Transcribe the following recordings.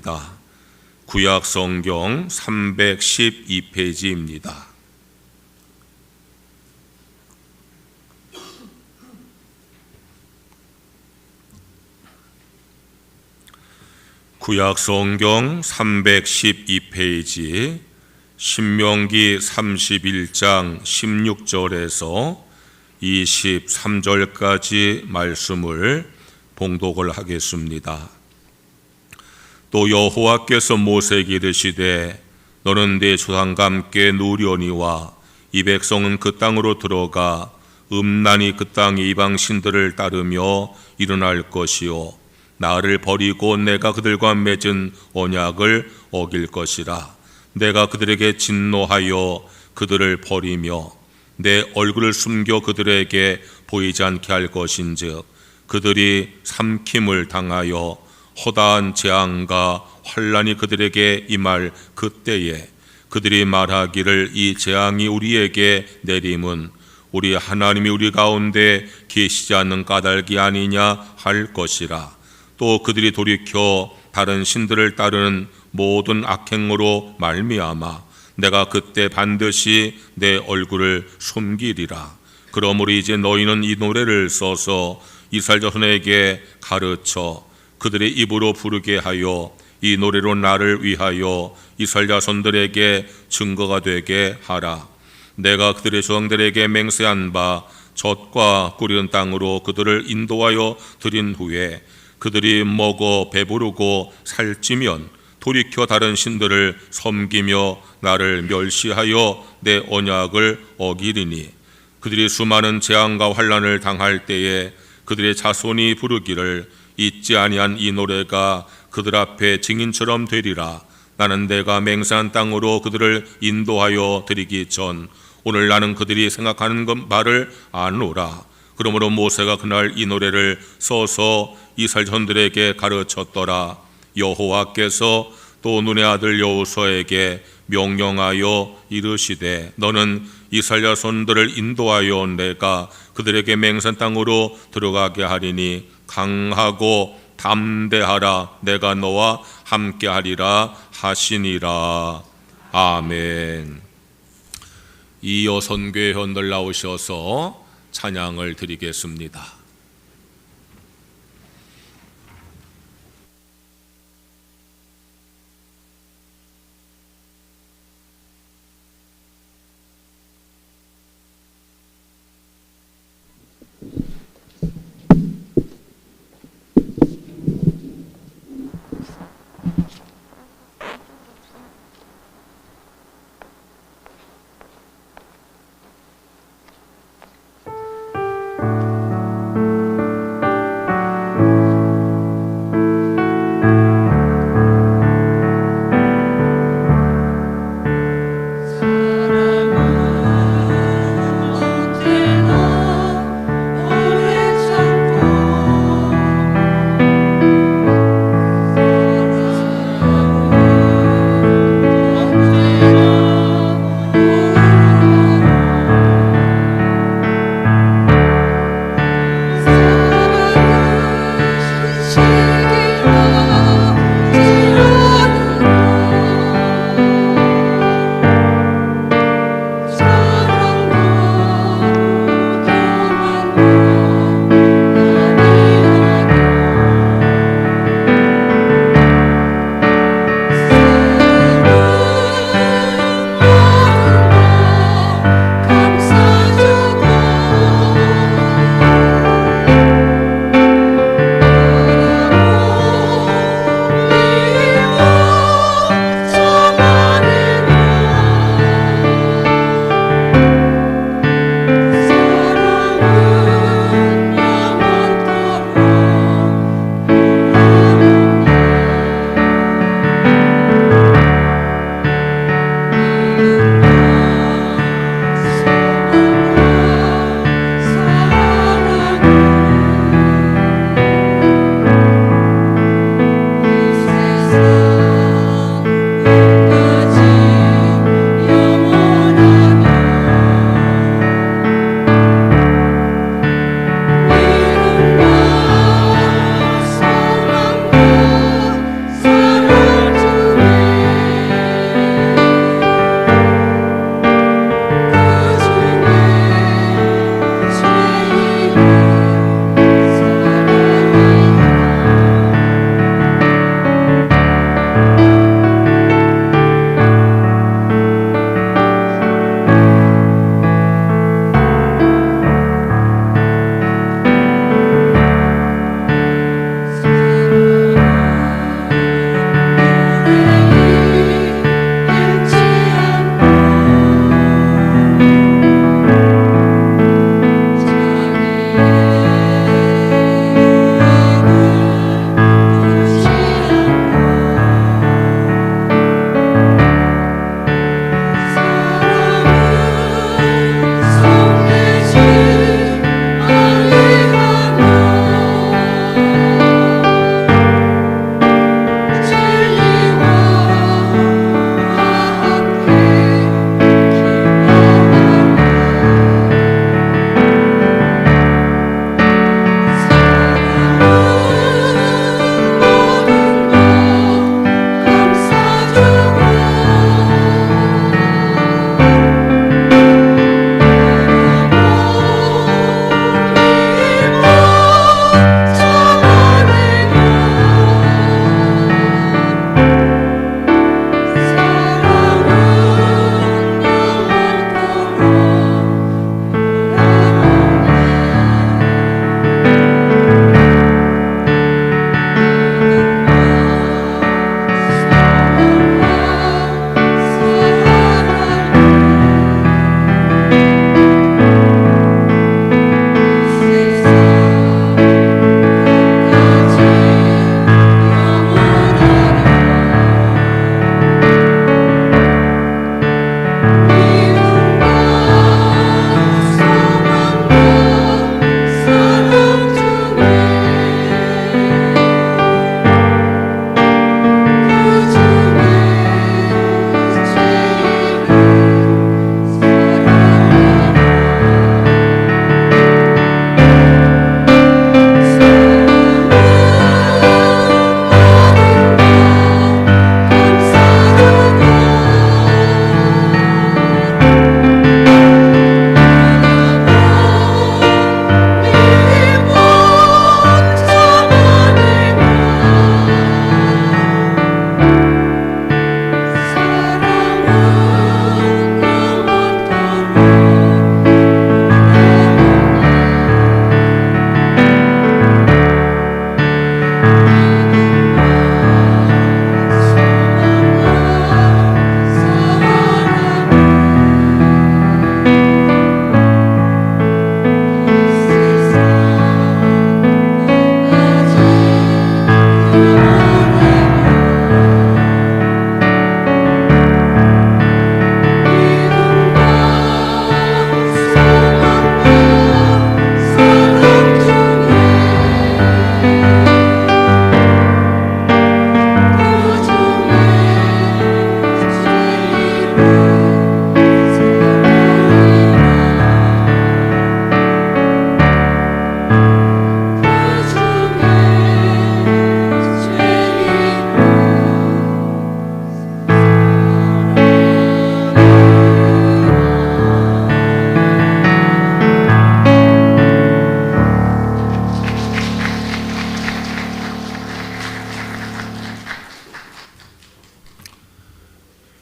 있습니다. 구약 성경 312페이지입니다. 구약 성경 312페이지 신명기 31장 16절에서 23절까지 말씀을 봉독을 하겠습니다. 또 여호와께서 모세에게 이르시되 너는 내 조상과 함께 누려니와 이 백성은 그 땅으로 들어가 음란히 그 땅의 이방 신들을 따르며 일어날 것이요 나를 버리고 내가 그들과 맺은 언약을 어길 것이라. 내가 그들에게 진노하여 그들을 버리며 내 얼굴을 숨겨 그들에게 보이지 않게 할 것인즉 그들이 삼킴을 당하여 허다한 재앙과 환난이 그들에게 임할 그때에 그들이 말하기를 이 재앙이 우리에게 내림은 우리 하나님이 우리 가운데 계시지 않는 까닭이 아니냐 할 것이라. 또 그들이 돌이켜 다른 신들을 따르는 모든 악행으로 말미암아 내가 그때 반드시 내 얼굴을 숨기리라. 그러므로 이제 너희는 이 노래를 써서 이스라엘 자손에게 가르쳐 그들의 입으로 부르게 하여 이 노래로 나를 위하여 이스라엘 자손들에게 증거가 되게 하라. 내가 그들의 조상들에게 맹세한 바 젖과 꿀이는 땅으로 그들을 인도하여 드린 후에 그들이 먹어 배부르고 살찌면 돌이켜 다른 신들을 섬기며 나를 멸시하여 내 언약을 어기리니 그들이 수많은 재앙과 환난을 당할 때에 그들의 자손이 부르기를 잊지 아니한 이 노래가 그들 앞에 증인처럼 되리라. 나는 내가 맹세한 땅으로 그들을 인도하여 드리기 전 오늘 나는 그들이 생각하는 말을 아노라. 그러므로 모세가 그날 이 노래를 써서 이스라엘 자손들에게 가르쳤더라. 여호와께서 또 눈의 아들 여호수아에게 명령하여 이르시되 너는 이스라엘 자손들을 인도하여 내가 그들에게 맹세한 땅으로 들어가게 하리니 강하고 담대하라. 내가 너와 함께하리라 하시니라. 아멘. 이어 선교회원들 나오셔서 찬양을 드리겠습니다.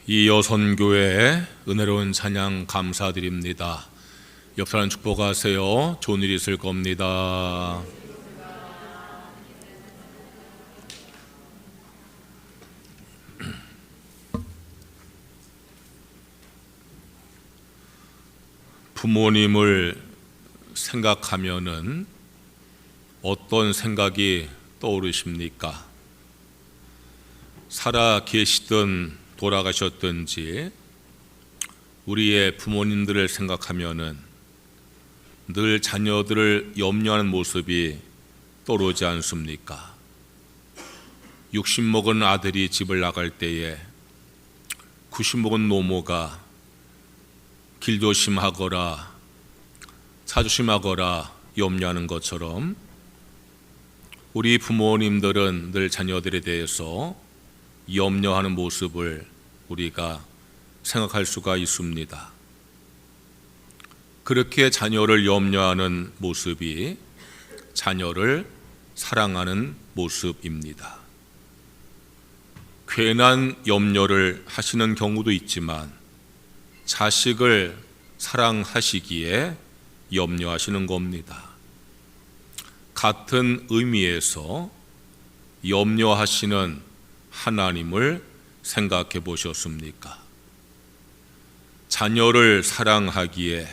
이 여선교회 은혜로운 찬양 감사드립니다. 옆 사람 축복하세요. 좋은 일이 있을 겁니다. 부모님을 생각하면은 어떤 생각이 떠오르십니까? 살아 계시든 돌아가셨든지 우리의 부모님들을 생각하면은 늘 자녀들을 염려하는 모습이 떠오르지 않습니까? 60 먹은 아들이 집을 나갈 때에 90 먹은 노모가 길조심하거라 차조심하거라 염려하는 것처럼 우리 부모님들은 늘 자녀들에 대해서 염려하는 모습을 우리가 생각할 수가 있습니다. 그렇게 자녀를 염려하는 모습이 자녀를 사랑하는 모습입니다. 괜한 염려를 하시는 경우도 있지만 자식을 사랑하시기에 염려하시는 겁니다. 같은 의미에서 염려하시는 하나님을 생각해 보셨습니까? 자녀를 사랑하기에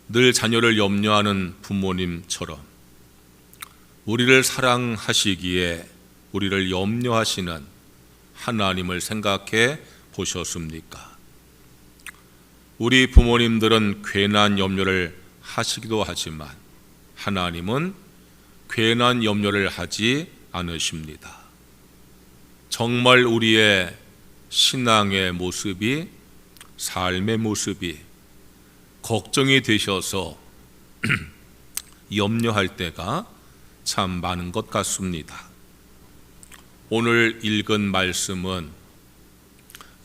늘 자녀를 염려하는 부모님처럼 우리를 사랑하시기에 우리를 염려하시는 하나님을 생각해 보셨습니까? 우리 부모님들은 괜한 염려를 하시기도 하지만 하나님은 괜한 염려를 하지 않으십니다. 정말 우리의 신앙의 모습이, 삶의 모습이 걱정이 되셔서 염려할 때가 참 많은 것 같습니다. 오늘 읽은 말씀은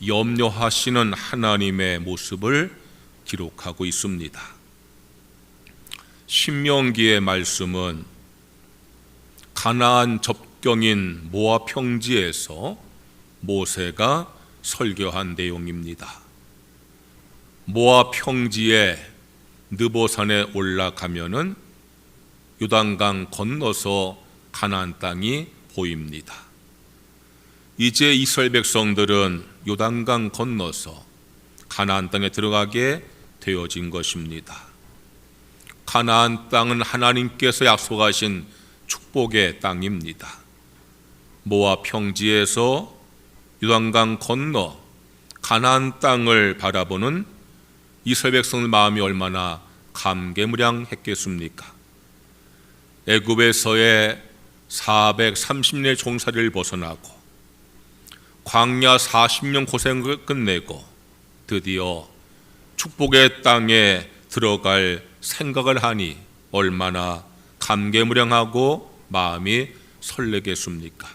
염려하시는 하나님의 모습을 기록하고 있습니다. 신명기의 말씀은 가나안 접경인 모압 평지에서 모세가 설교한 내용입니다. 모압 평지에 느보산에 올라가면은 요단강 건너서 가나안 땅이 보입니다. 이제 이스라엘 백성들은 요단강 건너서 가나안 땅에 들어가게 되어진 것입니다. 가나안 땅은 하나님께서 약속하신 축복의 땅입니다. 모압 평지에서 요단강 건너 가나안 땅을 바라보는 이스라엘 백성의 마음이 얼마나 감개무량했겠습니까? 애굽에서의 430년의 종살이를 벗어나고 광야 40년 고생을 끝내고 드디어 축복의 땅에 들어갈 생각을 하니 얼마나 감개무량하고 마음이 설레겠습니까?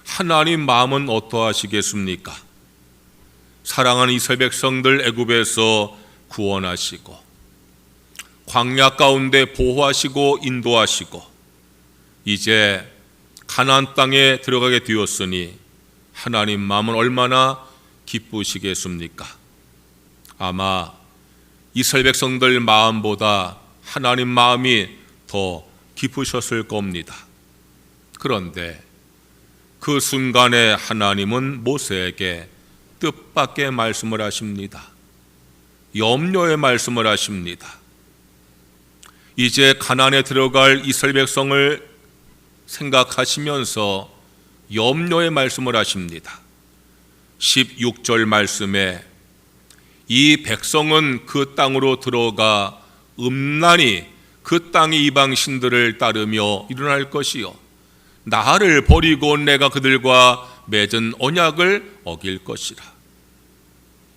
하나님 마음은 어떠하시겠습니까? 사랑하는 이스라엘 백성들 애굽에서 구원하시고 광야 가운데 보호하시고 인도하시고 이제 가나안 땅에 들어가게 되었으니 하나님 마음은 얼마나 기쁘시겠습니까? 아마 이스라엘 백성들 마음보다 하나님 마음이 더 기쁘셨을 겁니다. 그런데 그 순간에 하나님은 모세에게 뜻밖의 말씀을 하십니다. 염려의 말씀을 하십니다. 이제 가나안에 들어갈 이스라엘 백성을 생각하시면서 염려의 말씀을 하십니다. 16절 말씀에 이 백성은 그 땅으로 들어가 음란히 그 땅의 이방신들을 따르며 일어날 것이요 나를 버리고 내가 그들과 맺은 언약을 어길 것이라.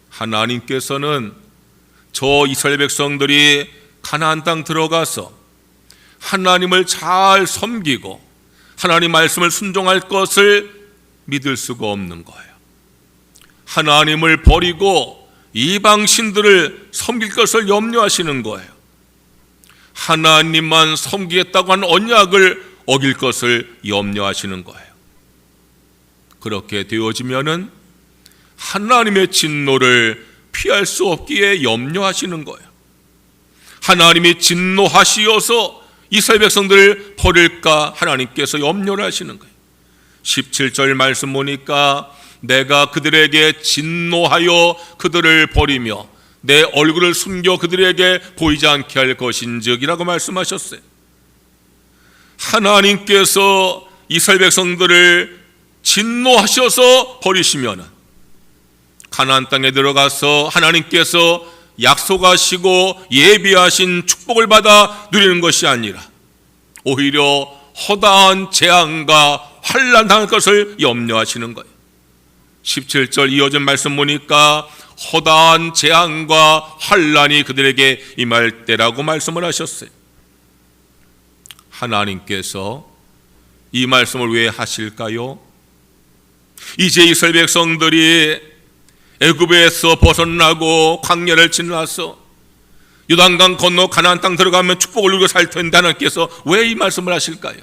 하나님께서는 저 이스라엘 백성들이 가나안 땅 들어가서 하나님을 잘 섬기고 하나님 말씀을 순종할 것을 믿을 수가 없는 거예요. 하나님을 버리고 이방신들을 섬길 것을 염려하시는 거예요. 하나님만 섬기겠다고 한 언약을 어길 것을 염려하시는 거예요. 그렇게 되어지면은 하나님의 진노를 피할 수 없기에 염려하시는 거예요. 하나님이 진노하시어서 이스라엘 백성들을 버릴까 하나님께서 염려를 하시는 거예요. 17절 말씀 보니까 내가 그들에게 진노하여 그들을 버리며 내 얼굴을 숨겨 그들에게 보이지 않게 할 것인즉 이라고 말씀하셨어요. 하나님께서 이스라엘 백성들을 진노하셔서 버리시면 가나안 땅에 들어가서 하나님께서 약속하시고 예비하신 축복을 받아 누리는 것이 아니라 오히려 허다한 재앙과 환난 당할 것을 염려하시는 거예요. 17절 이어진 말씀 보니까 허다한 재앙과 환난이 그들에게 임할 때라고 말씀을 하셨어요. 하나님께서 이 말씀을 왜 하실까요? 이제 이스라엘 백성들이 애굽에서 벗어나고 광야를 지나서 요단강 건너 가나안 땅 들어가면 축복을 누리고 살 텐데 하나님께서 왜 이 말씀을 하실까요?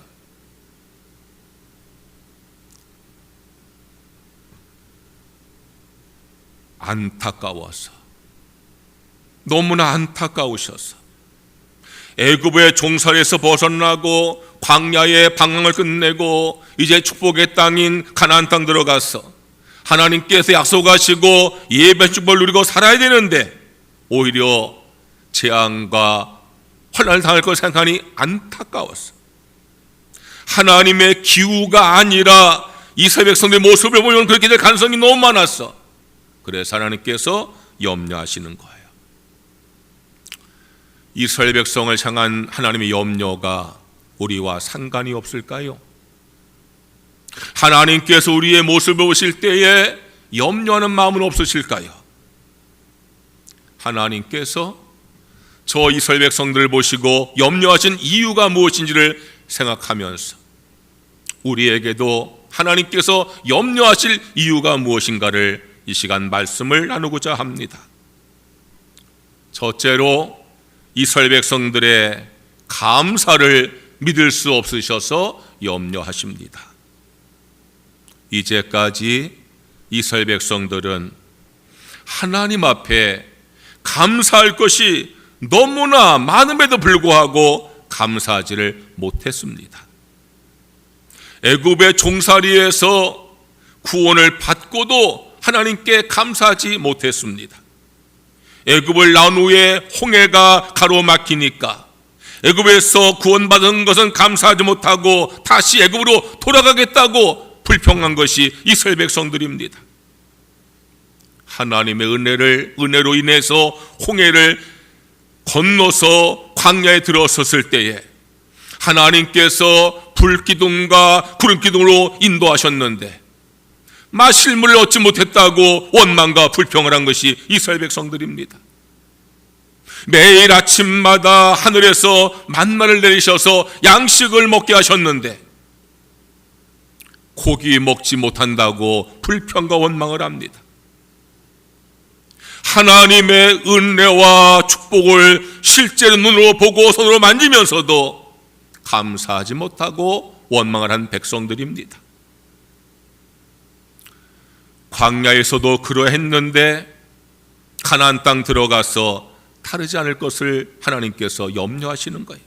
안타까워서, 너무나 안타까우셔서 애굽의 종살에서 벗어나고 광야의 방황을 끝내고 이제 축복의 땅인 가나안 땅 들어가서 하나님께서 약속하시고 예배 축복을 누리고 살아야 되는데 오히려 재앙과 환난을 당할 걸 생각하니 안타까웠어. 하나님의 기후가 아니라 이스라엘 백성들의 모습을 보면 그렇게 될 가능성이 너무 많았어. 그래서 하나님께서 염려하시는 거예요. 이스라엘 백성을 향한 하나님의 염려가 우리와 상관이 없을까요? 하나님께서 우리의 모습을 보실 때에 염려하는 마음은 없으실까요? 하나님께서 저 이스라엘 백성들을 보시고 염려하신 이유가 무엇인지를 생각하면서 우리에게도 하나님께서 염려하실 이유가 무엇인가를 이 시간 말씀을 나누고자 합니다. 첫째로 이스라엘 백성들의 감사를 믿을 수 없으셔서 염려하십니다. 이제까지 이스라엘 백성들은 하나님 앞에 감사할 것이 너무나 많음에도 불구하고 감사하지를 못했습니다. 애굽의 종살이에서 구원을 받고도 하나님께 감사하지 못했습니다. 애굽을 나온 후에 홍해가 가로막히니까 애굽에서 구원받은 것은 감사하지 못하고 다시 애굽으로 돌아가겠다고 불평한 것이 이스라엘 백성들입니다. 하나님의 은혜로 인해서 홍해를 건너서 광야에 들어섰을 때에 하나님께서 불기둥과 구름기둥으로 인도하셨는데 마실 물을 얻지 못했다고 원망과 불평을 한 것이 이스라엘 백성들입니다. 매일 아침마다 하늘에서 만나를 내리셔서 양식을 먹게 하셨는데 고기 먹지 못한다고 불평과 원망을 합니다. 하나님의 은혜와 축복을 실제로 눈으로 보고 손으로 만지면서도 감사하지 못하고 원망을 한 백성들입니다. 광야에서도 그러했는데 가나안 땅 들어가서 다르지 않을 것을 하나님께서 염려하시는 거예요.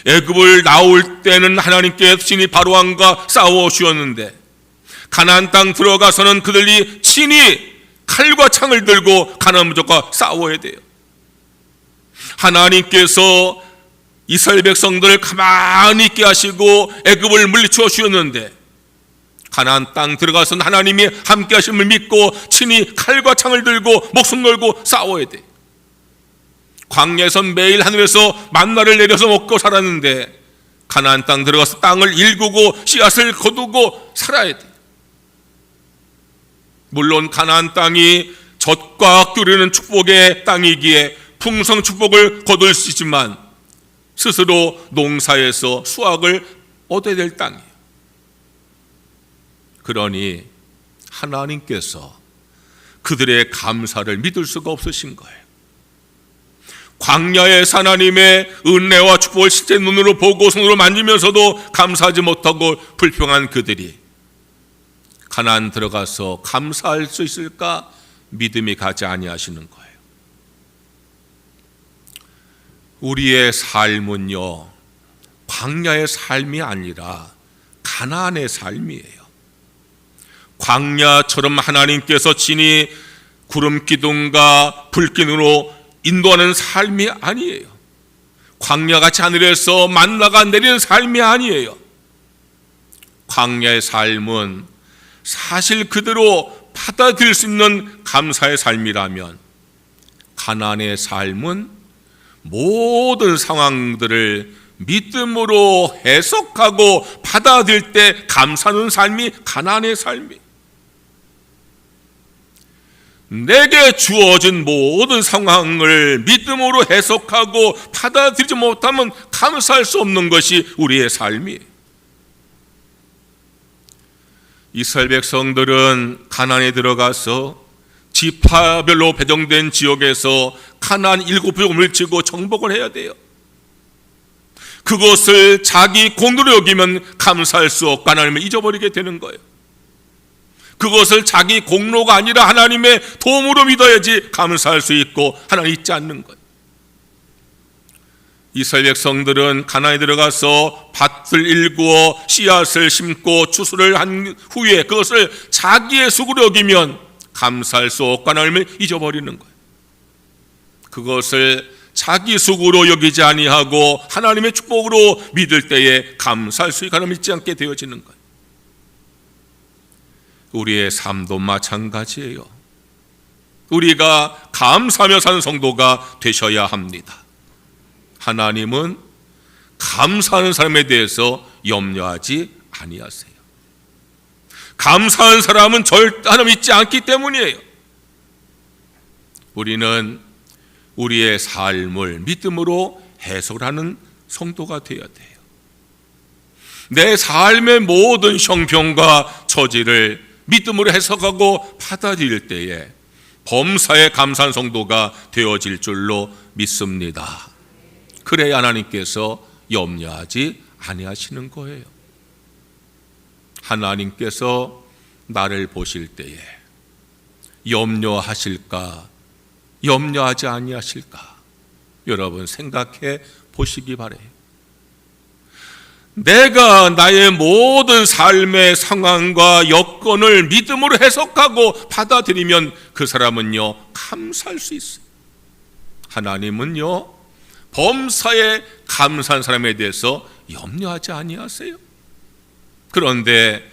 애굽을 나올 때는 하나님께서 친히 바로왕과 싸워 주었는데 가나안 땅 들어가서는 그들이 친히 칼과 창을 들고 가나안 민족과 싸워야 돼요. 하나님께서 이스라엘 백성들을 가만히 있게 하시고 애굽을 물리쳐 주었는데 가나안 땅 들어가서는 하나님이 함께 하심을 믿고 친히 칼과 창을 들고 목숨 걸고 싸워야 돼. 광야에선 매일 하늘에서 만나를 내려서 먹고 살았는데 가나안 땅 들어가서 땅을 일구고 씨앗을 거두고 살아야 돼. 물론 가나안 땅이 젖과 끓이는 축복의 땅이기에 풍성 축복을 거둘 수 있지만 스스로 농사에서 수확을 얻어야 될 땅이에요. 그러니 하나님께서 그들의 감사를 믿을 수가 없으신 거예요. 광야의 하나님의 은혜와 축복을 실제 눈으로 보고 손으로 만지면서도 감사하지 못하고 불평한 그들이 가나안 들어가서 감사할 수 있을까? 믿음이 가지 아니하시는 거예요. 우리의 삶은요, 광야의 삶이 아니라 가나안의 삶이에요. 광야처럼 하나님께서 친히 구름 기둥과 불 기둥으로 인도하는 삶이 아니에요. 광야같이 하늘에서 만나가 내리는 삶이 아니에요. 광야의 삶은 사실 그대로 받아들일 수 있는 감사의 삶이라면, 가나안의 삶은 모든 상황들을 믿음으로 해석하고 받아들일 때 감사하는 삶이 가나안의 삶이. 내게 주어진 모든 상황을 믿음으로 해석하고 받아들이지 못하면 감사할 수 없는 것이 우리의 삶이에요. 이스라엘 백성들은 가나안에 들어가서 지파별로 배정된 지역에서 가나안 7부족을 물리치고 정복을 해야 돼요. 그것을 자기 공로로 여기면 감사할 수 없고 하나님을 잊어버리게 되는 거예요. 그것을 자기 공로가 아니라 하나님의 도움으로 믿어야지 감사할 수 있고 하나님 잊지 않는 거예요. 이스라엘 백성들은 가나안에 들어가서 밭을 일구어 씨앗을 심고 추수를 한 후에 그것을 자기의 수고로 여기면 감사할 수 없고 하나님을 잊어버리는 거예요. 그것을 자기 수고로 여기지 아니하고 하나님의 축복으로 믿을 때에 감사할 수 있고 하나님을 잊지 않게 되어지는 거예요. 우리의 삶도 마찬가지예요. 우리가 감사하며 사는 성도가 되셔야 합니다. 하나님은 감사하는 사람에 대해서 염려하지 아니하세요. 감사하는 사람은 절대 하나님 잊지 않기 때문이에요. 우리는 우리의 삶을 믿음으로 해석을 하는 성도가 되어야 돼요. 내 삶의 모든 형편과 처지를 믿음으로 해석하고 받아들일 때에 범사에 감사한 성도가 되어질 줄로 믿습니다. 그래야 하나님께서 염려하지 아니하시는 거예요. 하나님께서 나를 보실 때에 염려하실까, 염려하지 아니하실까? 여러분 생각해 보시기 바래요. 내가 나의 모든 삶의 상황과 여건을 믿음으로 해석하고 받아들이면 그 사람은요 감사할 수 있어요. 하나님은요 범사에 감사한 사람에 대해서 염려하지 아니하세요. 그런데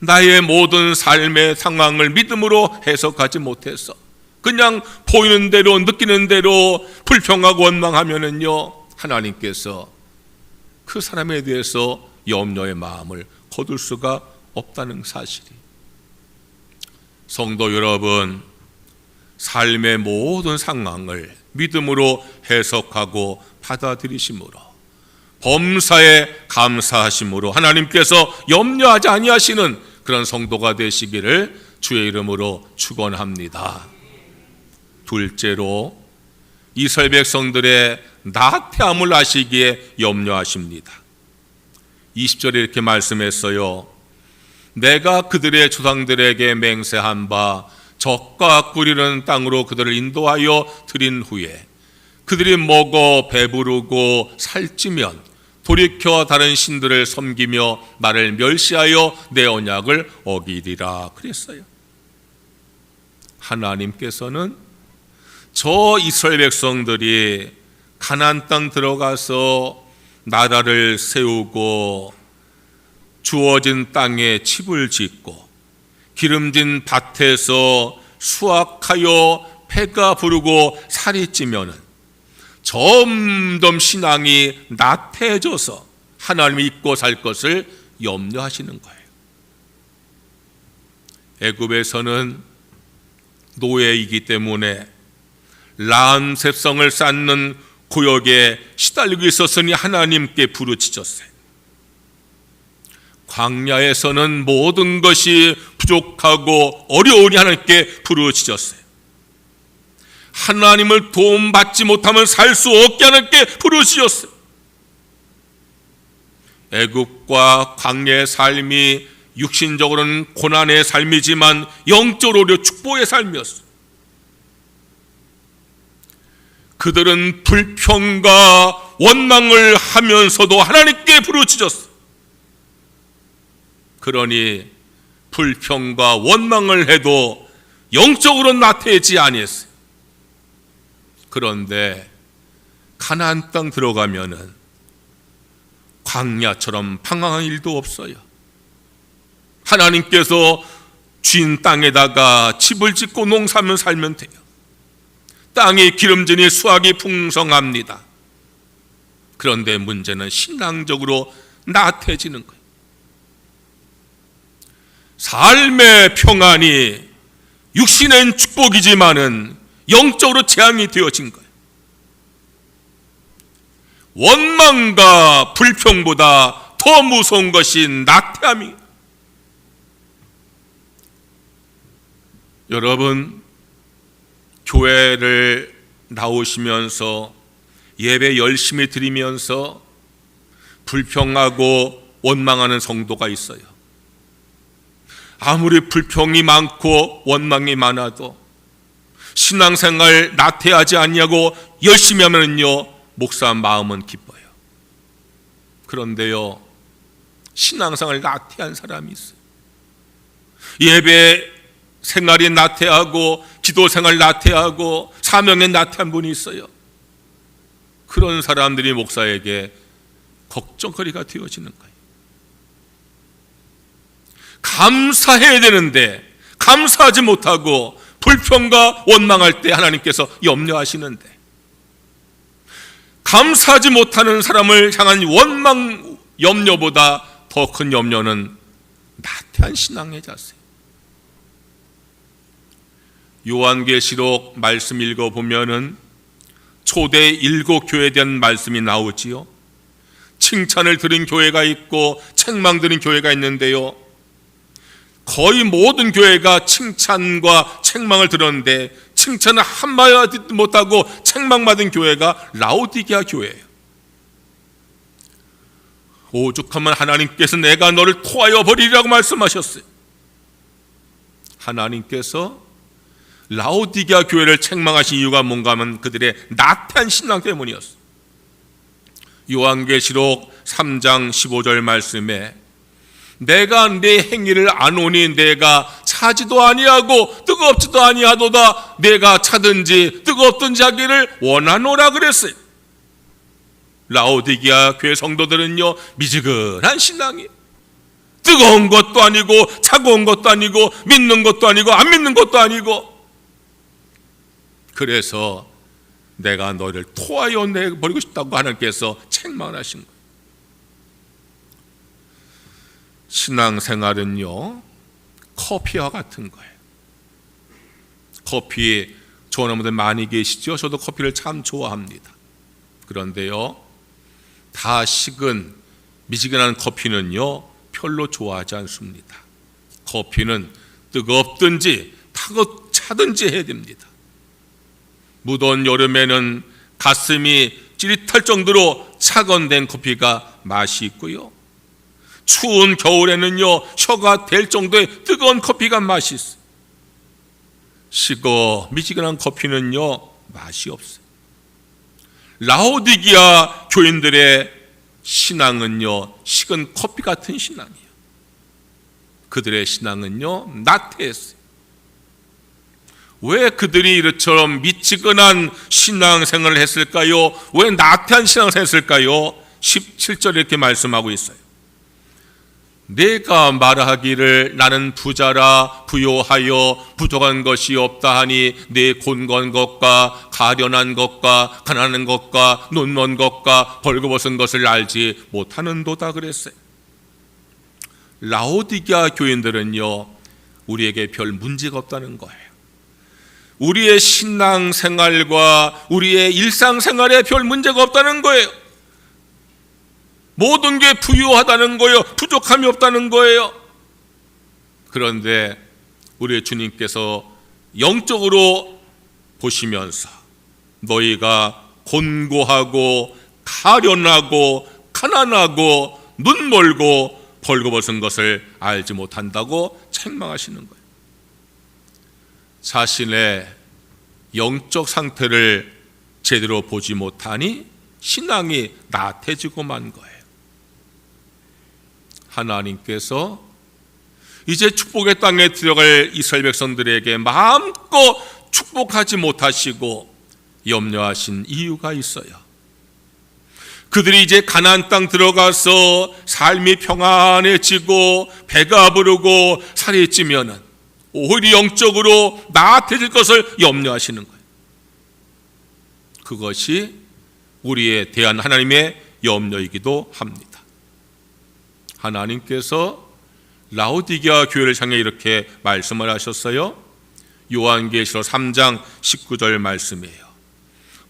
나의 모든 삶의 상황을 믿음으로 해석하지 못해서 그냥 보이는 대로 느끼는 대로 불평하고 원망하면은요 하나님께서 그 사람에 대해서 염려의 마음을 거둘 수가 없다는 사실이. 성도 여러분, 삶의 모든 상황을 믿음으로 해석하고 받아들이심으로 범사에 감사하심으로 하나님께서 염려하지 아니하시는 그런 성도가 되시기를 주의 이름으로 축원합니다. 둘째로 이스라엘 백성들의 나태함을 아시기에 염려하십니다. 20절에 이렇게 말씀했어요. 내가 그들의 조상들에게 맹세한 바 젖과 꿀이는 땅으로 그들을 인도하여 드린 후에 그들이 먹어 배부르고 살찌면 돌이켜 다른 신들을 섬기며 나를 멸시하여 내 언약을 어기리라 그랬어요. 하나님께서는 저 이스라엘 백성들이 가나안 땅 들어가서 나라를 세우고 주어진 땅에 집을 짓고 기름진 밭에서 수확하여 배가 부르고 살이 찌면은 점점 신앙이 나태해져서 하나님을 잊고 살 것을 염려하시는 거예요. 애굽에서는 노예이기 때문에 람셉성을 쌓는 구역에 시달리고 있었으니 하나님께 부르짖었어요. 광야에서는 모든 것이 부족하고 어려우니 하나님께 부르짖었어요. 하나님을 도움받지 못하면 살 수 없게 하나님께 부르짖었어요. 애굽과 광야의 삶이 육신적으로는 고난의 삶이지만 영적으로 축복의 삶이었어. 그들은 불평과 원망을 하면서도 하나님께 부르짖었어. 그러니 불평과 원망을 해도 영적으로 나태하지 아니했어요. 그런데 가나안 땅 들어가면은 광야처럼 방황한 일도 없어요. 하나님께서 주인 땅에다가 집을 짓고 농사하면 살면 돼요. 땅이 기름지니 수확이 풍성합니다. 그런데 문제는 신앙적으로 나태해지는 거예요. 삶의 평안이 육신엔 축복이지만은 영적으로 재앙이 되어진 거예요. 원망과 불평보다 더 무서운 것이 나태함이에요. 여러분, 교회를 나오시면서 예배 열심히 드리면서 불평하고 원망하는 성도가 있어요. 아무리 불평이 많고 원망이 많아도 신앙생활 나태하지 않냐고 열심히 하면요, 목사 마음은 기뻐요. 그런데요, 신앙생활 나태한 사람이 있어요. 예배 생활이 나태하고 기도 생활 나태하고 사명에 나태한 분이 있어요. 그런 사람들이 목사에게 걱정거리가 되어지는 거예요. 감사해야 되는데 감사하지 못하고 불평과 원망할 때 하나님께서 염려하시는데, 감사하지 못하는 사람을 향한 원망 염려보다 더 큰 염려는 나태한 신앙의 자세. 요한계시록 말씀 읽어보면은 초대 7교회에 대한 말씀이 나오지요. 칭찬을 들은 교회가 있고 책망 들은 교회가 있는데요, 거의 모든 교회가 칭찬과 책망을 들었는데 칭찬을 한마디 못하고 책망받은 교회가 라오디게아 교회예요. 오죽하면 하나님께서 내가 너를 토하여 버리리라고 말씀하셨어요. 하나님께서 라오디게아 교회를 책망하신 이유가 뭔가 하면 그들의 나태한 신앙 때문이었어요. 요한계시록 3장 15절 말씀에 내가 내 행위를 아노니 내가 차지도 아니하고 뜨겁지도 아니하도다. 내가 차든지 뜨겁든지 하기를 원하노라 그랬어요. 라오디게아 교회 성도들은요, 미지근한 신앙이에요. 뜨거운 것도 아니고 차가운 것도 아니고 믿는 것도 아니고 안 믿는 것도 아니고. 그래서 내가 너를 토하여 내버리고 싶다고 하나님께서 책망하신 거예요. 신앙생활은요, 커피와 같은 거예요. 커피 좋아하는 분들 많이 계시죠? 저도 커피를 참 좋아합니다. 그런데요, 다 식은 미지근한 커피는요 별로 좋아하지 않습니다. 커피는 뜨겁든지 차든지 해야 됩니다. 무더운 여름에는 가슴이 찌릿할 정도로 차건된 커피가 맛이 있고요, 추운 겨울에는요 혀가 될 정도의 뜨거운 커피가 맛이 있어요. 식어 미지근한 커피는요 맛이 없어요. 라오디게아 교인들의 신앙은요 식은 커피 같은 신앙이에요. 그들의 신앙은요 나태했어요. 왜 그들이 이처럼 미지근한 신앙생활을 했을까요? 왜 나태한 신앙생활을 했을까요? 17절에 이렇게 말씀하고 있어요. 내가 말하기를 나는 부자라 부요하여 부족한 것이 없다 하니 내 곤건 것과 가련한 것과 가난한 것과 눈먼 것과 벌거벗은 것을 알지 못하는도다 그랬어요. 라오디게아 교인들은요 우리에게 별 문제가 없다는 거예요. 우리의 신앙생활과 우리의 일상생활에 별 문제가 없다는 거예요. 모든 게 부유하다는 거예요. 부족함이 없다는 거예요. 그런데 우리의 주님께서 영적으로 보시면서 너희가 곤고하고 가련하고 가난하고 눈멀고 벌거벗은 것을 알지 못한다고 책망하시는 거예요. 자신의 영적 상태를 제대로 보지 못하니 신앙이 나태해지고만 거예요. 하나님께서 이제 축복의 땅에 들어갈 이스라엘 백성들에게 마음껏 축복하지 못하시고 염려하신 이유가 있어요. 그들이 이제 가나안 땅 들어가서 삶이 평안해지고 배가 부르고 살이 찌면은 오히려 영적으로 나태해질 것을 염려하시는 거예요. 그것이 우리에 대한 하나님의 염려이기도 합니다. 하나님께서 라오디게아 교회를 향해 이렇게 말씀을 하셨어요. 요한계시록 3장 19절 말씀이에요.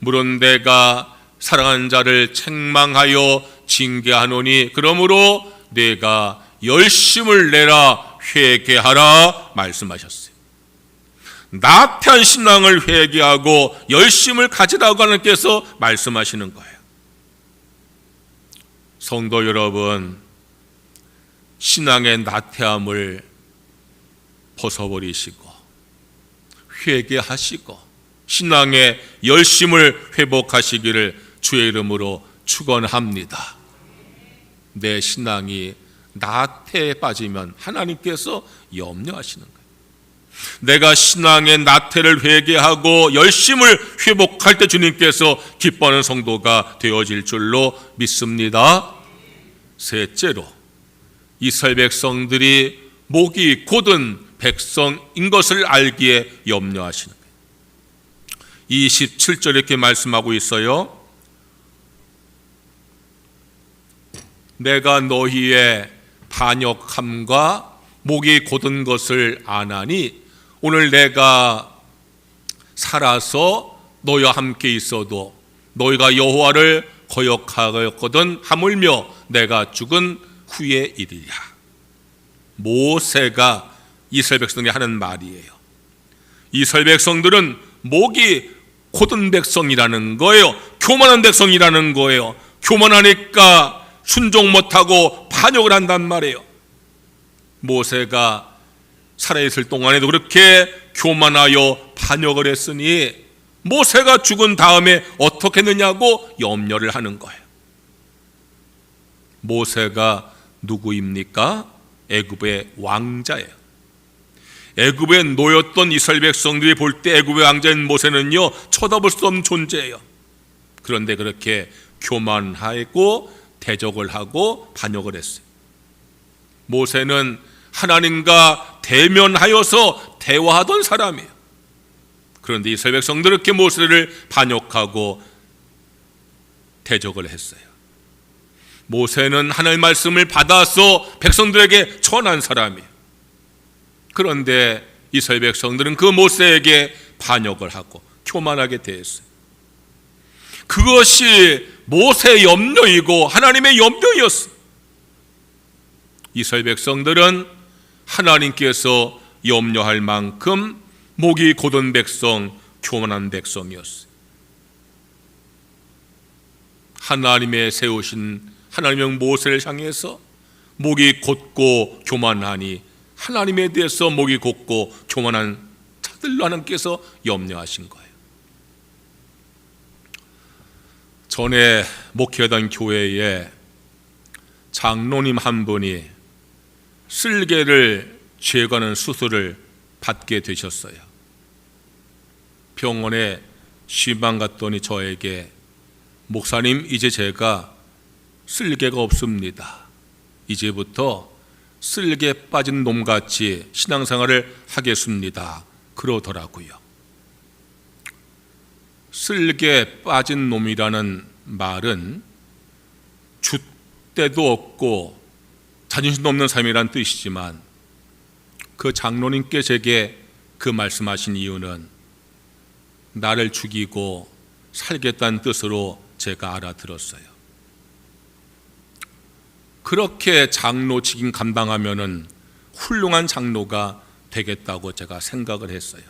물론 내가 사랑하는 자를 책망하여 징계하노니 그러므로 내가 열심을 내라 회개하라 말씀하셨어요. 나태한 신앙을 회개하고 열심을 가지라고 하나님께서 말씀하시는 거예요. 성도 여러분, 신앙의 나태함을 벗어버리시고 회개하시고 신앙의 열심을 회복하시기를 주의 이름으로 축원합니다. 내 신앙이 나태에 빠지면 하나님께서 염려하시는 거예요. 내가 신앙의 나태를 회개하고 열심을 회복할 때 주님께서 기뻐하는 성도가 되어질 줄로 믿습니다. 셋째로, 이스라엘 백성들이 목이 곧은 백성인 것을 알기에 염려하시는 거예요. 27절 이렇게 말씀하고 있어요. 내가 너희의 반역함과 목이 곧은 것을 아나니 오늘 내가 살아서 너희와 함께 있어도 너희가 여호와를 거역하였거든 하물며 내가 죽은 후의 일이야. 모세가 이스라엘 백성들이 하는 말이에요. 이스라엘 백성들은 목이 곧은 백성이라는 거예요. 교만한 백성이라는 거예요. 교만하니까 순종 못하고 반역을 한단 말이에요. 모세가 살아있을 동안에도 그렇게 교만하여 반역을 했으니 모세가 죽은 다음에 어떻게 했느냐고 염려를 하는 거예요. 모세가 누구입니까? 애굽의 왕자예요. 애굽에 놓였던 이스라엘 백성들이 볼 때 애굽의 왕자인 모세는요, 쳐다볼 수 없는 존재예요. 그런데 그렇게 교만하고 대적을 하고 반역을 했어요. 모세는 하나님과 대면하여서 대화하던 사람이에요. 그런데 이스라엘 백성들은 이렇게 모세를 반역하고 대적을 했어요. 모세는 하나님의 말씀을 받아서 백성들에게 전한 사람이에요. 그런데 이스라엘 백성들은 그 모세에게 반역을 하고 교만하게 대했어요. 그것이 모세의 염려이고 하나님의 염려였어요. 이스라엘 백성들은 하나님께서 염려할 만큼 목이 곧은 백성, 교만한 백성이었어요. 하나님의 세우신 하나님의 모세를 향해서 목이 곧고 교만하니 하나님에 대해서 목이 곧고 교만한 자들로 하나님께서 염려하신 거예요. 전에 목회하던 교회에 장로님 한 분이 쓸개를 제거하는 수술을 받게 되셨어요. 병원에 쉬방 갔더니 저에게 목사님, 이제 제가 쓸개가 없습니다. 이제부터 쓸개 빠진 놈같이 신앙생활을 하겠습니다. 그러더라고요. 쓸개 빠진 놈이라는 말은 줏대도 없고 자존심도 없는 삶이란 뜻이지만 그 장로님께 제게 그 말씀하신 이유는 나를 죽이고 살겠다는 뜻으로 제가 알아들었어요. 그렇게 장로 직임 감당하면은 훌륭한 장로가 되겠다고 제가 생각을 했어요.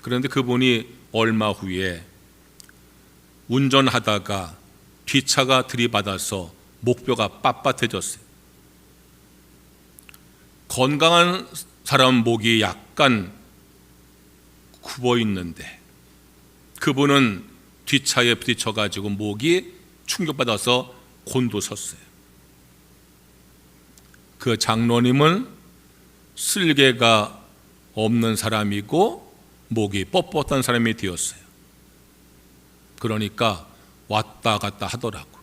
그런데 그분이 얼마 후에 운전하다가 뒷차가 들이받아서 목뼈가 빳빳해졌어요. 건강한 사람 목이 약간 굽어 있는데 그분은 뒷차에 부딪혀가지고 목이 충격받아서 곤두섰어요. 그 장로님은 쓸개가 없는 사람이고 목이 뻣뻣한 사람이 되었어요. 그러니까 왔다 갔다 하더라고.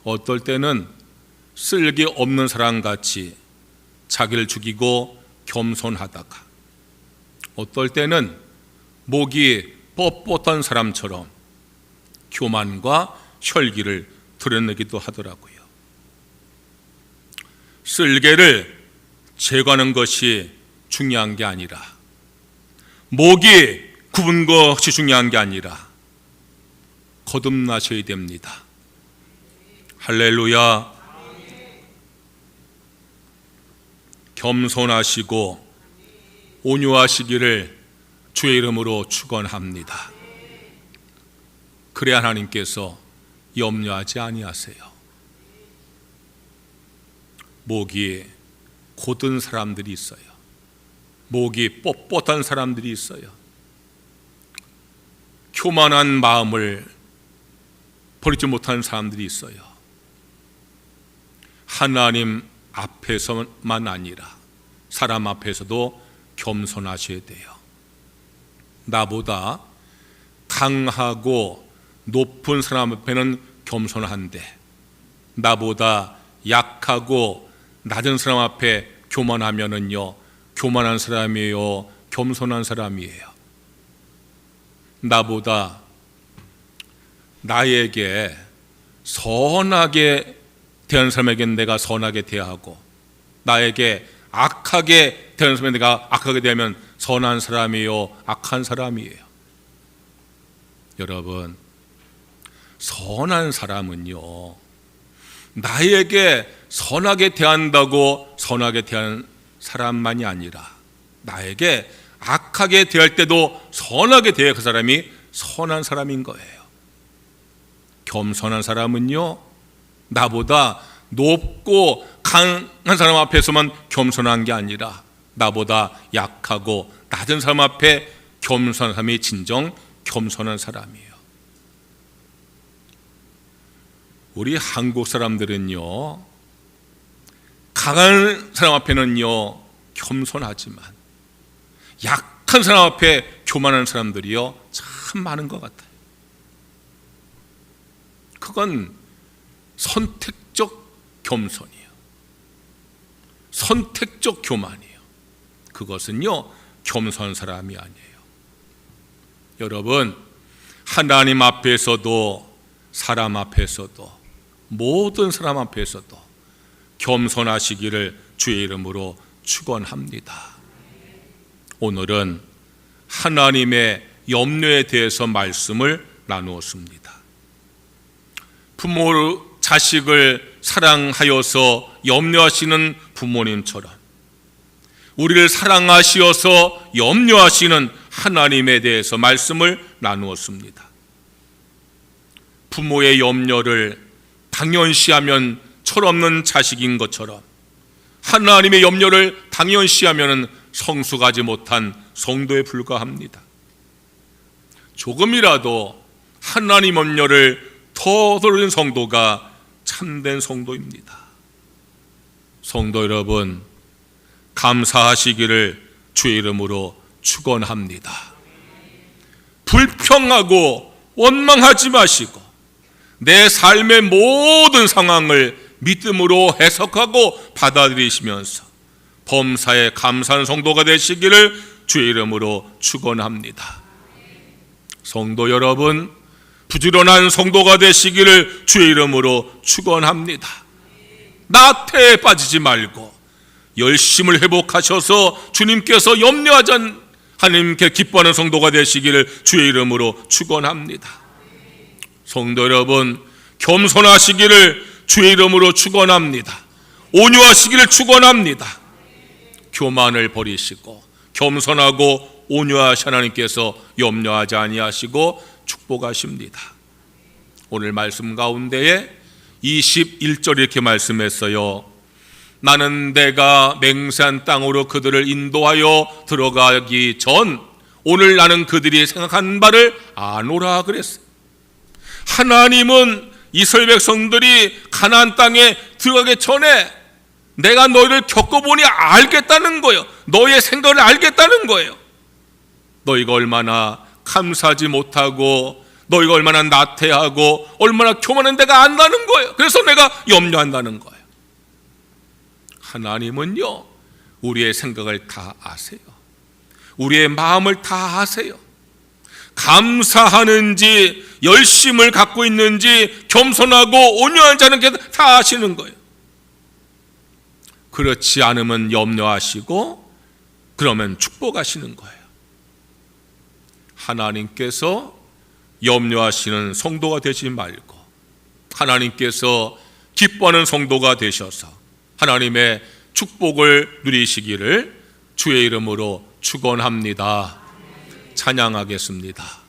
어떨 때는 쓸개 없는 사람같이 자기를 죽이고 겸손하다가 어떨 때는 목이 뻣뻣한 사람처럼 교만과 혈기를 드러내기도 하더라고요. 쓸개를 제거하는 것이 중요한 게 아니라 목이 굽은 것이 중요한 게 아니라 거듭나셔야 됩니다. 할렐루야. 겸손하시고 온유하시기를 주의 이름으로 축원합니다. 그래야 하나님께서 염려하지 아니하세요. 목이 곧은 사람들이 있어요. 목이 뻣뻣한 사람들이 있어요. 교만한 마음을 버리지 못하는 사람들이 있어요. 하나님 앞에서만 아니라 사람 앞에서도 겸손하셔야 돼요. 나보다 강하고 높은 사람 앞에는 겸손한데 나보다 약하고 낮은 사람 앞에 교만하면은요, 교만한 사람이에요, 겸손한 사람이에요. 나보다 나에게 선하게 대하는 사람에게는 내가 선하게 대하고 나에게 악하게 대하는 사람에게 내가 악하게 대하면 선한 사람이에요, 악한 사람이에요. 여러분, 선한 사람은요, 나에게 선하게 대한다고 선하게 대하는 사람만이 아니라 나에게 악하게 대할 때도 선하게 대해 그 사람이 선한 사람인 거예요. 겸손한 사람은요, 나보다 높고 강한 사람 앞에서만 겸손한 게 아니라 나보다 약하고 낮은 사람 앞에 겸손한 사람이 진정 겸손한 사람이에요. 우리 한국 사람들은요, 강한 사람 앞에는요 겸손하지만 약한 사람 앞에 교만한 사람들이요 참 많은 것 같아요. 그건 선택적 겸손이에요. 선택적 교만이에요. 그것은요 겸손한 사람이 아니에요. 여러분, 하나님 앞에서도 사람 앞에서도 모든 사람 앞에서도 겸손하시기를 주의 이름으로 축원합니다. 오늘은 하나님의 염려에 대해서 말씀을 나누었습니다. 부모 자식을 사랑하여서 염려하시는 부모님처럼 우리를 사랑하시어서 염려하시는 하나님에 대해서 말씀을 나누었습니다. 부모의 염려를 당연시하면 철없는 자식인 것처럼 하나님의 염려를 당연시하면 성숙하지 못한 성도에 불과합니다. 조금이라도 하나님 염려를 더 들은 성도가 참된 성도입니다. 성도 여러분, 감사하시기를 주의 이름으로 축원합니다. 불평하고 원망하지 마시고 내 삶의 모든 상황을 믿음으로 해석하고 받아들이시면서 범사에 감사하는 성도가 되시기를 주의 이름으로 축원합니다. 성도 여러분, 부지런한 성도가 되시기를 주의 이름으로 축원합니다. 나태에 빠지지 말고 열심을 회복하셔서 주님께서 염려하지 않는 하나님께 기뻐하는 성도가 되시기를 주의 이름으로 축원합니다. 성도 여러분, 겸손하시기를 주의 이름으로 축원합니다. 온유하시기를 축원합니다. 교만을 버리시고 겸손하고 온유하신 하나님께서 염려하지 아니하시고 축복하십니다. 오늘 말씀 가운데에 21절 이렇게 말씀했어요. 나는 내가 맹세한 땅으로 그들을 인도하여 들어가기 전 오늘 나는 그들이 생각한 바를 아노라 그랬어요. 하나님은 이스라엘 백성들이 가나안 땅에 들어가기 전에 내가 너희를 겪어보니 알겠다는 거예요. 너희의 생각을 알겠다는 거예요. 너희가 얼마나 감사하지 못하고 너희가 얼마나 나태하고 얼마나 교만한 데가 안다는 거예요. 그래서 내가 염려한다는 거예요. 하나님은요, 우리의 생각을 다 아세요. 우리의 마음을 다 아세요. 감사하는지 열심을 갖고 있는지 겸손하고 온유한지 않은 게 다 아시는 거예요. 그렇지 않으면 염려하시고 그러면 축복하시는 거예요. 하나님께서 염려하시는 성도가 되지 말고 하나님께서 기뻐하는 성도가 되셔서 하나님의 축복을 누리시기를 주의 이름으로 축원합니다. 찬양하겠습니다.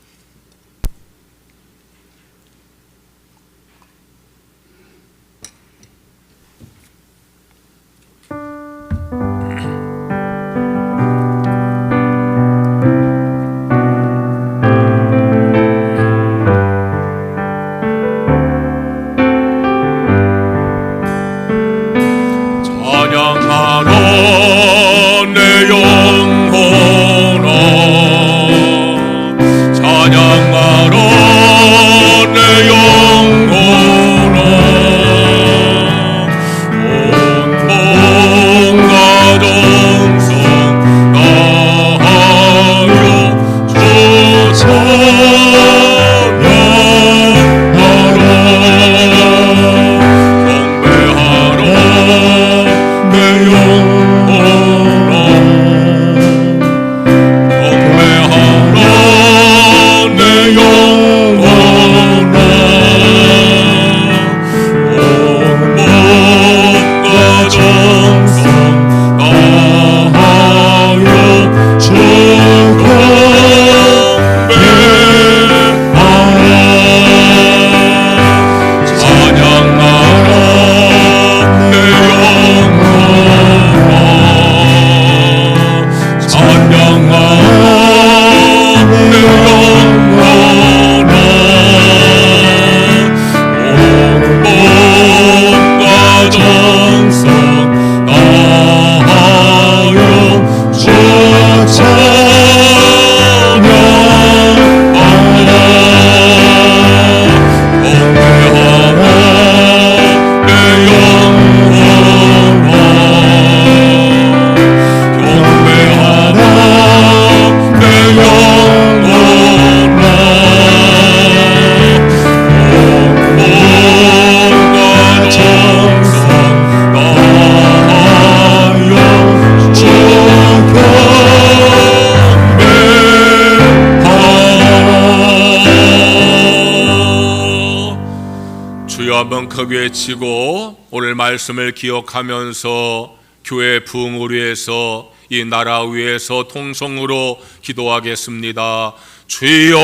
한번 크게 외치고 오늘 말씀을 기억하면서 교회 부흥을 위해서 이 나라 위해서 통성으로 기도하겠습니다. 주여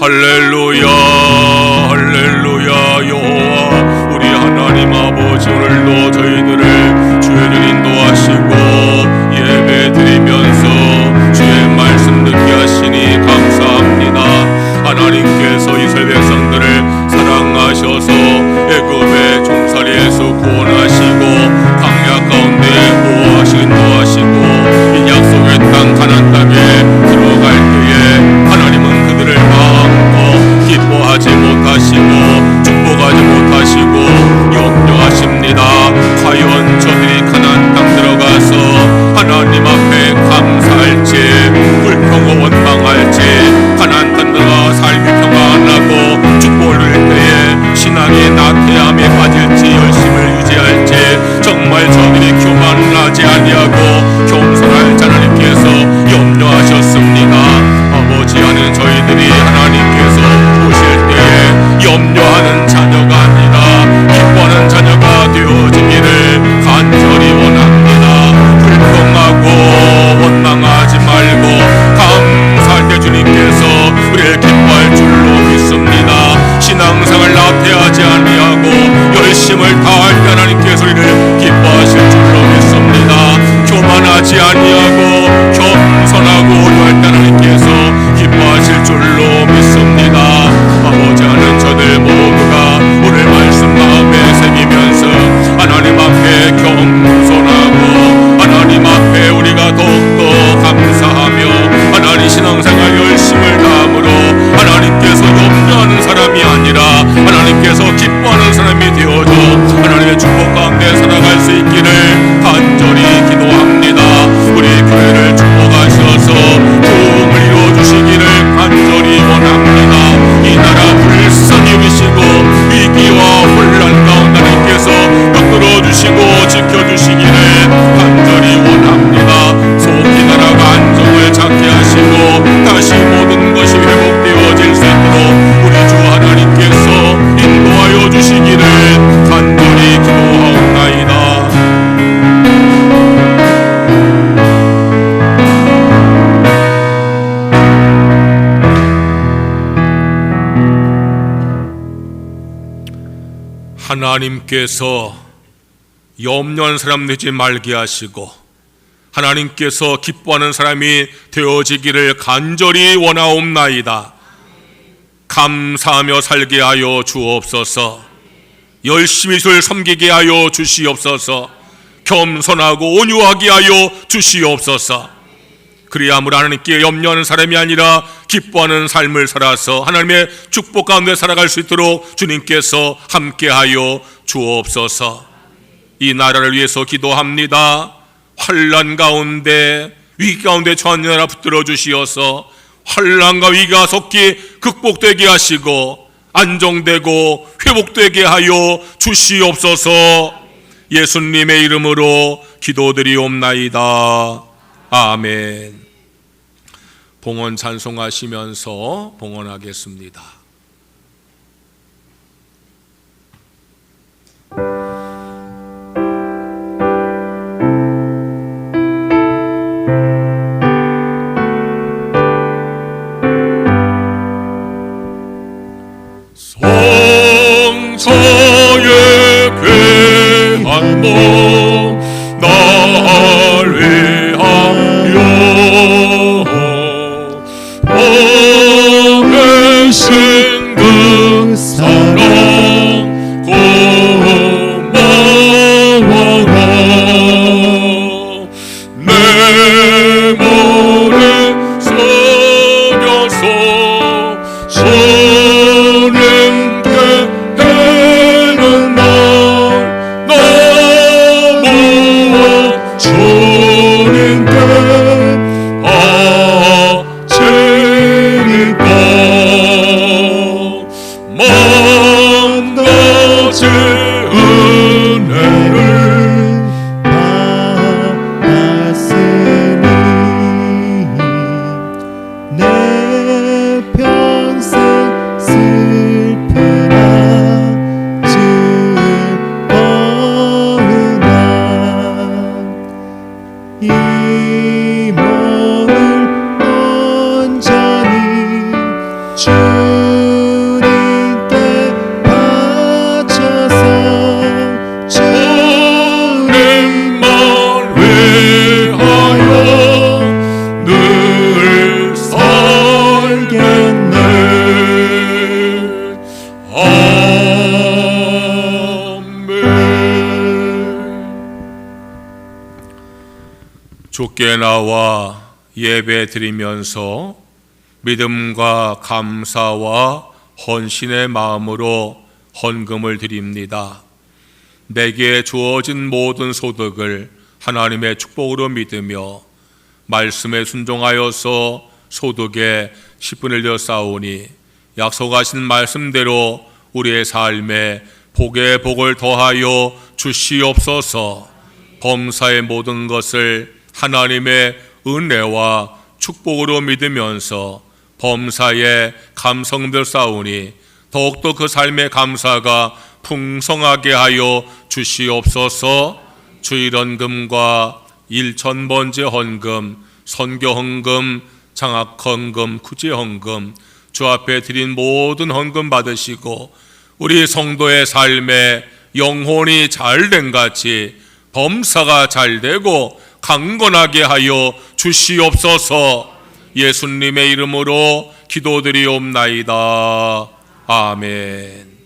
할렐루야 할렐루야. 여호와 우리 하나님 아버지, 오늘도 저희들을 주의 인도하시고 예배 드리면서 주의 말씀 듣게 하시니 감사합니다. 하나님께서 이스라엘 백성들을 사랑하셔서 애굽의 종살이에서 구원하시고 광야 가운데 보호하시고 인도하시고 이 약속의 땅 가나안 땅에 들어갈 때에 하나님은 그들을 마음껏 기뻐하지 못하시고 축복하지 못하시고 염려하십니다. 과연 저들이 가나안 땅 들어가서 하나님 앞에 감사할지 불평과 원망할지, 가나안 땅 들어가 삶이 평안하고 축복을 누릴 때에 신앙의 나태함에 빠질지 열심을 유지할지, 정말 저들이 교만하지 아니하고 겸손할 하나님께서 염려하셨습니다. 아버지 하는 저희들이 하나님께서 보실 때에 염려하는 자녀가 아니라 기뻐하는 자녀가 되어지기를 간절히 원합니다. 불평하고 원망하지 말고 감사할 때 주님께서 우리를 기뻐할 줄로 믿습니다. 신앙생활 나태하지 아니하고 열심을 다할 때 되지 아니하고 겸손하고 온유할 때 하나님께서 기뻐하실 줄로 믿습니다. 아버지, 하는 저들 모두가 오늘 말씀 마음에 새기면서 하나님 앞에 겸손하고 하나님 앞에 우리가 더욱더 감사하며 하나님 신앙생활 열심을 다함으로 하나님께서 염려하는 사람이 아니라 하나님께서 기뻐하는 사람이 되어줘 하나님의 축복 가운데 살아갈 수 있기를 간절히 기도합니다. 우리 교회를 축복하셔서 부흥을 이루어주시기를 간절히 원합니다. 이 나라 불쌍히 여기시고 위기와 혼란 가운데 하나님께서 이끌어주시고 지켜주시기를 간절히 원합니다. 속히 나라가 안정을 찾게 하시고 다시 모든 것이 회복되어질 수 있도록 우리 주 하나님께서 인도하여 주시기를 간절히 기도하옵나이다. 하나님께서 염려하는 사람 되지 말게 하시고 하나님께서 기뻐하는 사람이 되어지기를 간절히 원하옵나이다. 감사하며 살게 하여 주옵소서. 열심히 주를 섬기게 하여 주시옵소서. 겸손하고 온유하게 하여 주시옵소서. 그리함으로 하나님께 염려하는 사람이 아니라 기뻐하는 삶을 살아서 하나님의 축복 가운데 살아갈 수 있도록 주님께서 함께하여 주옵소서. 이 나라를 위해서 기도합니다. 환난 가운데 위기 가운데 처한 나라 붙들어 주시어서 환난과 위기가 속히 극복되게 하시고 안정되고 회복되게 하여 주시옵소서. 예수님의 이름으로 기도드리옵나이다. 아멘. 봉헌 찬송하시면서 봉헌하겠습니다. 성서의 괴한 몸 나를 위하여 보내신 그 사랑 고마워라. 내 머리 숙여서 주님께 해는 날 너무 주님께 바치니까 만나지 은혜를 받았으니 내 평생 슬퍼나 즐거우나 이 몸을 온전히 주님께 바쳐서 주님만 위하여 늘 살겠네. 아멘. 주께 나와 예배 드리면서 믿음과 감사와 헌신의 마음으로 헌금을 드립니다. 내게 주어진 모든 소득을 하나님의 축복으로 믿으며 말씀에 순종하여서 소득의 10분을 더 쌓으니 약속하신 말씀대로 우리의 삶에 복에 복을 더하여 주시옵소서. 범사의 모든 것을 하나님의 은혜와 축복으로 믿으면서 범사에 감성들 쌓으니 더욱더 그 삶의 감사가 풍성하게 하여 주시옵소서. 주일헌금과 일천번제 헌금, 선교헌금, 장학헌금, 구제헌금 주 앞에 드린 모든 헌금 받으시고 우리 성도의 삶에 영혼이 잘된 같이 범사가 잘되고 강건하게 하여 주시옵소서. 예수님의 이름으로 기도드리옵나이다. 아멘.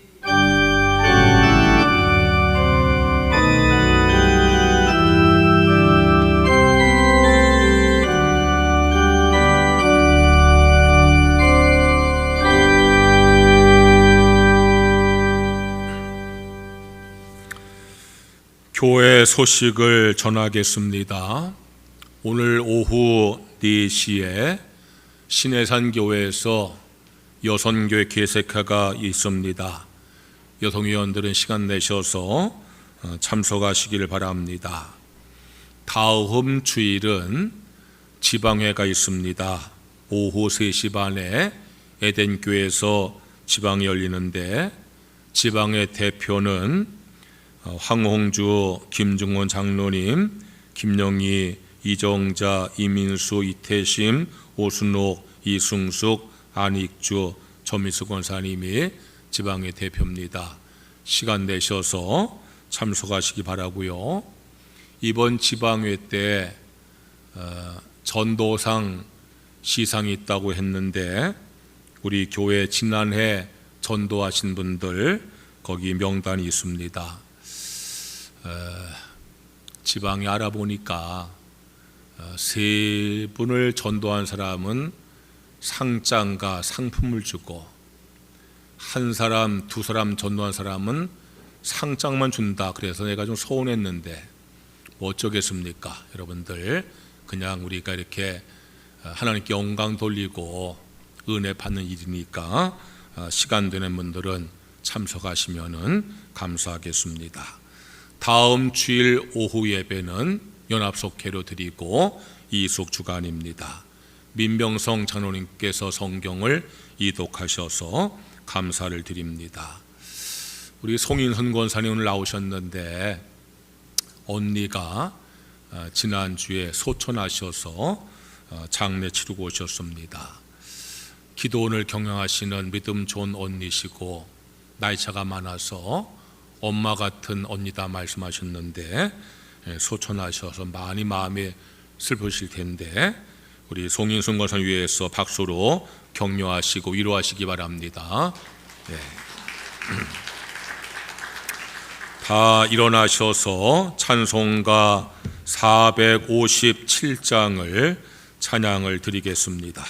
교회 소식을 전하겠습니다. 오늘 오후 4시에 신해산 교회에서 여성교회 개색회가 있습니다. 여성위원들은 시간 내셔서 참석하시기를 바랍니다. 다음 주일은 지방회가 있습니다. 오후 3시 반에 에덴교회에서 지방이 열리는데, 지방의 대표는 황홍주, 김중원 장로님, 김영희, 이정자, 이민수, 이태심, 오순옥, 이승숙, 안익주, 전미숙 권사님이 지방의 대표입니다. 시간 내셔서 참석하시기 바라고요. 이번 지방회 때 전도상 시상이 있다고 했는데, 우리 교회 지난해 전도하신 분들 거기 명단이 있습니다. 지방에 알아보니까 3분을 전도한 사람은 상장과 상품을 주고, 1사람, 2사람 전도한 사람은 상장만 준다. 그래서 내가 좀 서운했는데 뭐 어쩌겠습니까? 여러분들, 그냥 우리가 이렇게 하나님께 영광 돌리고 은혜 받는 일이니까 시간 되는 분들은 참석하시면 감사하겠습니다. 다음 주일 오후 예배는 연합속회로 드리고 이숙 주간입니다. 민병성 장로님께서 성경을 이독하셔서 감사를 드립니다. 우리 송인선 권사님 오늘 나오셨는데, 언니가 지난주에 소천하셔서 장례 치르고 오셨습니다. 기도원을 경영하시는 믿음 좋은 언니시고 나이차가 많아서 엄마 같은 언니다 말씀하셨는데, 소천하셔서 많이 마음이 슬프실 텐데 우리 송인순 권사님 위해서 박수로 격려하시고 위로하시기 바랍니다. 네. 다 일어나셔서 찬송가 457장을 찬양을 드리겠습니다.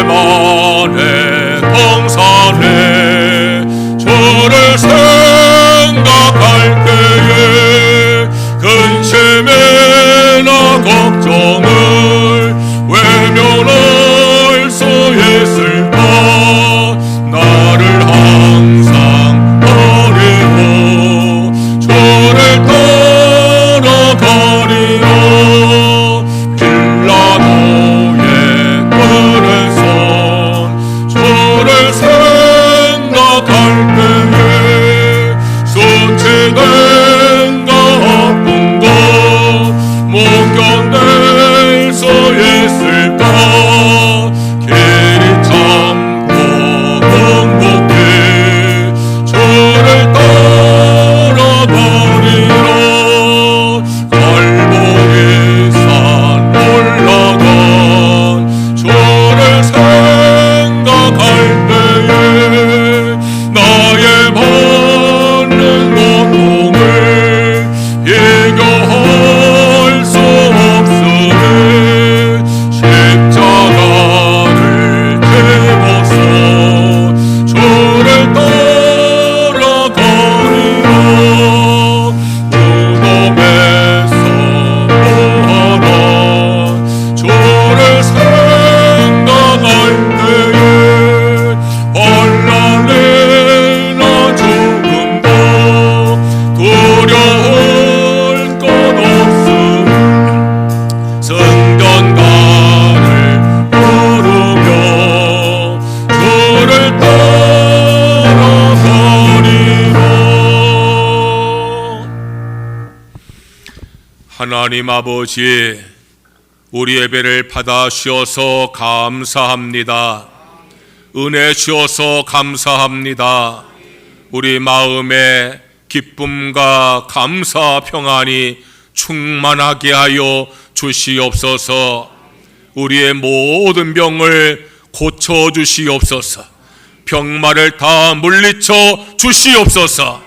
겟세마네 동산에 주를 생각할 때에 근심이나 걱정을 외면할 수 있을까? 나를 항상 버리고 주를 따라가리라. 빌라도의 푸른 손 주를 생각할 때에 수치된가 아픈가 못 견딜 수 있을까? 길이 참고 행복해 주를 따라가리라. 갈보리산 올라간 주를 생각할 때에 나의 많은 고통을 비교할 수 없으니 십자가를 지고서 주를 따라가리라. 무덤에서 부활한 주를 생각할 때에 혼란이나 죽음도 두려울 것 없음. 승전가를 부르며 주를 따라가리라. 하나님 아버지, 우리 예배를 받아 주셔서 감사합니다. 은혜 주셔서 감사합니다. 우리 마음에 기쁨과 감사 평안이 충만하게 하여 주시옵소서. 우리의 모든 병을 고쳐 주시옵소서. 병마를 다 물리쳐 주시옵소서.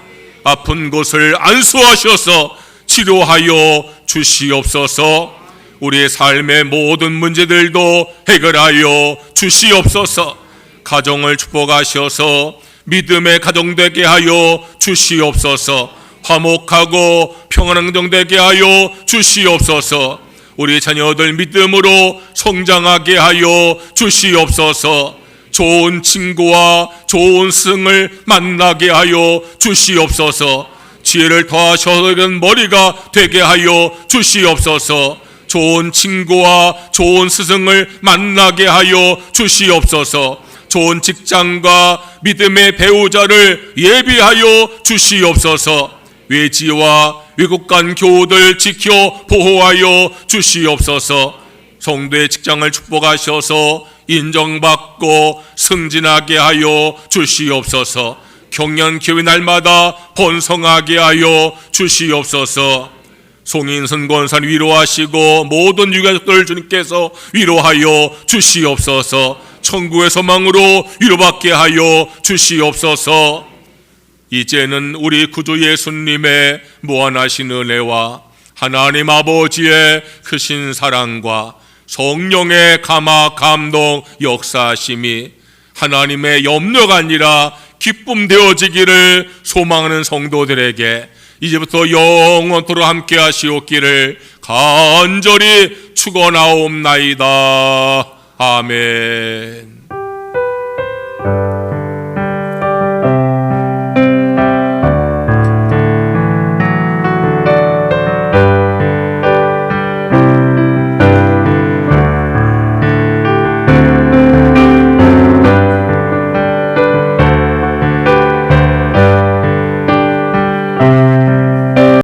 아픈 곳을 안수하셔서 치료하여 주시옵소서. 우리의 삶의 모든 문제들도 해결하여 주시옵소서. 가정을 축복하셔서 믿음의 가정 되게 하여 주시옵소서. 화목하고 평안한 가정 되게 하여 주시옵소서. 우리 자녀들 믿음으로 성장하게 하여 주시옵소서. 좋은 친구와 좋은 스승을 만나게 하여 주시옵소서. 지혜를 더하셔서 머리가 되게 하여 주시옵소서. 좋은 친구와 좋은 스승을 만나게 하여 주시옵소서. 좋은 직장과 믿음의 배우자를 예비하여 주시옵소서. 외지와 외국 간 교우들 지켜 보호하여 주시옵소서. 성도의 직장을 축복하셔서 인정받고 승진하게 하여 주시옵소서. 경연기회 날마다 번성하게 하여 주시옵소서. 송인선 권사를 위로하시고 모든 유가족들 주님께서 위로하여 주시옵소서. 천국의 소망으로 위로받게 하여 주시옵소서. 이제는 우리 구주 예수님의 무한하신 은혜와 하나님 아버지의 크신 사랑과 성령의 감화 감동 역사하심이 하나님의 염려가 아니라 기쁨 되어지기를 소망하는 성도들에게 이제부터 영원토록 함께 하시옵기를 간절히 축원하옵나이다. 아멘.